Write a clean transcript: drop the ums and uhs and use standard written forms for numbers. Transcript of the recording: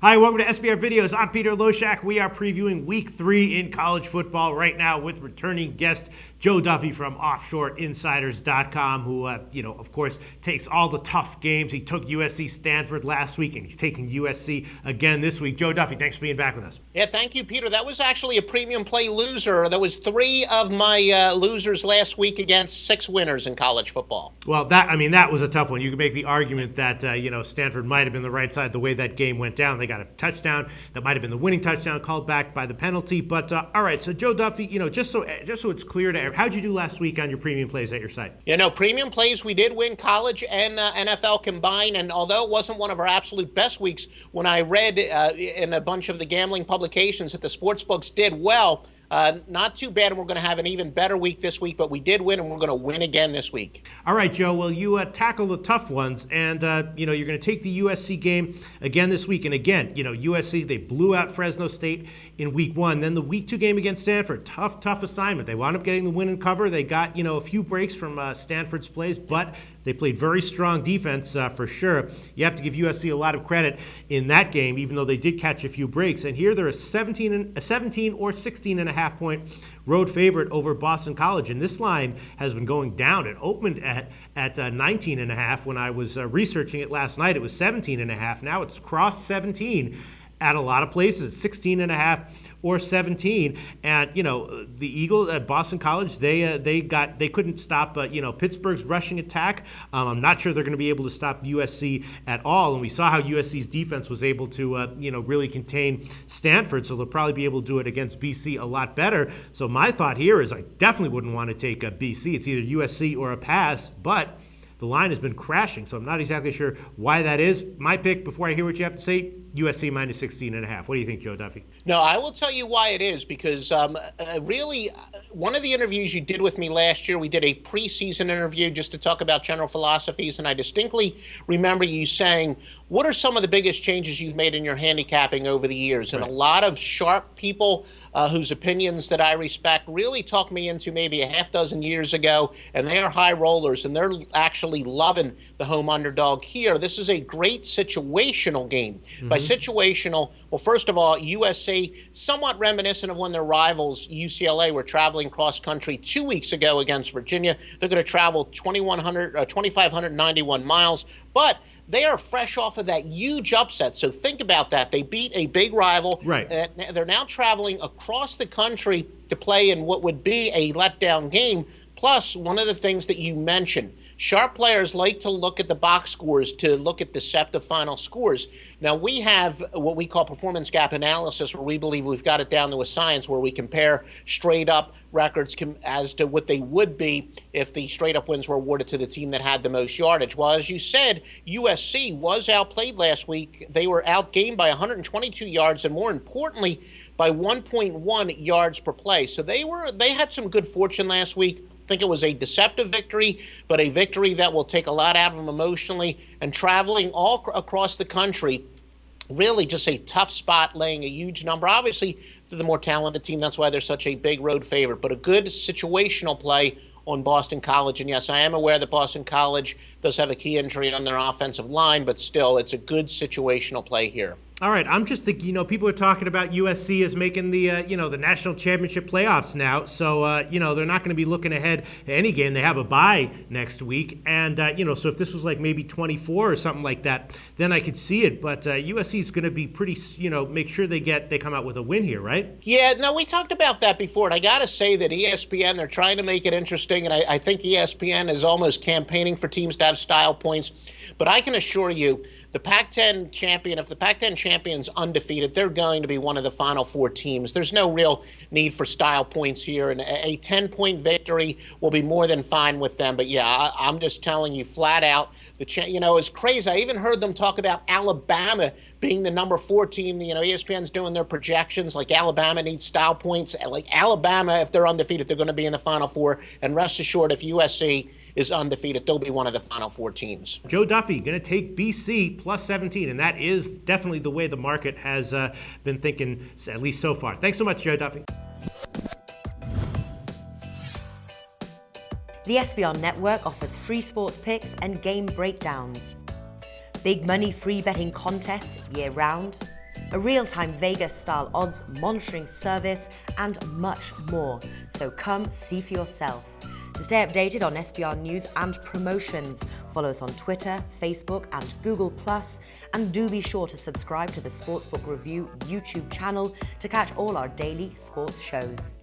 Hi, welcome to SBR Videos. I'm Peter Loshak. We are previewing Week 3 in college football right now with returning guest Joe Duffy from OffshoreInsiders.com, who, of course, takes all the tough games. He took USC Stanford last week, and he's taking USC again this week. Joe Duffy, thanks for being back with us. Yeah, thank you, Peter. That was actually a premium play loser. That was 3 of my losers last week against 6 winners in college football. Well, that was a tough one. You could make the argument that, Stanford might have been the right side the way that game went down. They got a touchdown. That might have been the winning touchdown called back by the penalty. But, all right, so Joe Duffy, just so it's clear to everyone, how'd you do last week on your premium plays at your site? Premium plays, we did win college and NFL combined. And although it wasn't one of our absolute best weeks, when I read in a bunch of the gambling publications that the sportsbooks did well, not too bad, and we're going to have an even better week this week, but we did win, and we're going to win again this week. All right, Joe, well, you tackle the tough ones, and, you're going to take the USC game again this week. And again, USC, they blew out Fresno State in Week 1. Then the Week 2 game against Stanford, tough assignment. They wound up getting the win and cover. They got, a few breaks from Stanford's plays, but they played very strong defense for sure. You have to give USC a lot of credit in that game, even though they did catch a few breaks. And here they're a 17 or 16.5 point road favorite over Boston College. And this line has been going down. It opened at 19.5 when I was researching it last night. It was 17.5. Now it's crossed 17 at a lot of places, 16.5 or 17. And, the Eagles at Boston College, they couldn't stop, Pittsburgh's rushing attack. I'm not sure they're going to be able to stop USC at all. And we saw how USC's defense was able to, really contain Stanford. So they'll probably be able to do it against BC a lot better. So my thought here is I definitely wouldn't want to take a BC. It's either USC or a pass, but the line has been crashing, so I'm not exactly sure why that is. My pick, before I hear what you have to say, USC minus 16.5. What do you think, Joe Duffy? No, I will tell you why it is, because really, one of the interviews you did with me last year, we did a preseason interview just to talk about general philosophies, and I distinctly remember you saying, what are some of the biggest changes you've made in your handicapping over the years? And right. A lot of sharp people whose opinions that I respect really talked me into maybe a half dozen years ago, and they are high rollers, and they're actually loving the home underdog here. This is a great situational game. Mm-hmm. By situational, well, first of all, USC, somewhat reminiscent of when their rivals, UCLA, were traveling cross-country 2 weeks ago against Virginia. They're going to travel 2,591 miles, but they are fresh off of that huge upset. So think about that. They beat a big rival. Right. They're now traveling across the country to play in what would be a letdown game. Plus, one of the things that you mentioned, sharp players like to look at the box scores to look at deceptive final scores. Now, we have what we call performance gap analysis, where we believe we've got it down to a science where we compare straight-up records as to what they would be if the straight-up wins were awarded to the team that had the most yardage. Well, as you said, USC was outplayed last week. They were outgained by 122 yards, and more importantly, by 1.1 yards per play. So they had some good fortune last week. I think it was a deceptive victory, but a victory that will take a lot out of them emotionally. And traveling all across the country, really just a tough spot, laying a huge number. Obviously, they're the more talented team. That's why they're such a big road favorite. But a good situational play on Boston College. And yes, I am aware that Boston College does have a key injury on their offensive line, but still, it's a good situational play here. All right, I'm just thinking, people are talking about USC as making the, the national championship playoffs now. So, they're not going to be looking ahead to any game. They have a bye next week. And, so if this was like maybe 24 or something like that, then I could see it. But USC is going to be pretty, make sure they come out with a win here, right? Yeah, no, we talked about that before. And I got to say that ESPN, they're trying to make it interesting. And I think ESPN is almost campaigning for teams to have style points. But I can assure you, the Pac-10 champion, if the Pac-10 champion's undefeated, they're going to be one of the Final Four teams. There's no real need for style points here, and a 10-point victory will be more than fine with them. But yeah, I'm just telling you flat out, it's crazy. I even heard them talk about Alabama being the number 4 team. ESPN's doing their projections, like Alabama needs style points. Like Alabama, if they're undefeated, they're going to be in the Final Four. And rest assured, if USC is undefeated, they'll be one of the Final Four teams. Joe Duffy going to take BC plus 17, and that is definitely the way the market has been thinking, at least so far. Thanks so much, Joe Duffy. The SBR Network offers free sports picks and game breakdowns. Big money free betting contests year-round. a real-time Vegas-style odds monitoring service, and much more. So come see for yourself. To stay updated on SBR news and promotions, follow us on Twitter, Facebook, and Google+, and do be sure to subscribe to the Sportsbook Review YouTube channel to catch all our daily sports shows.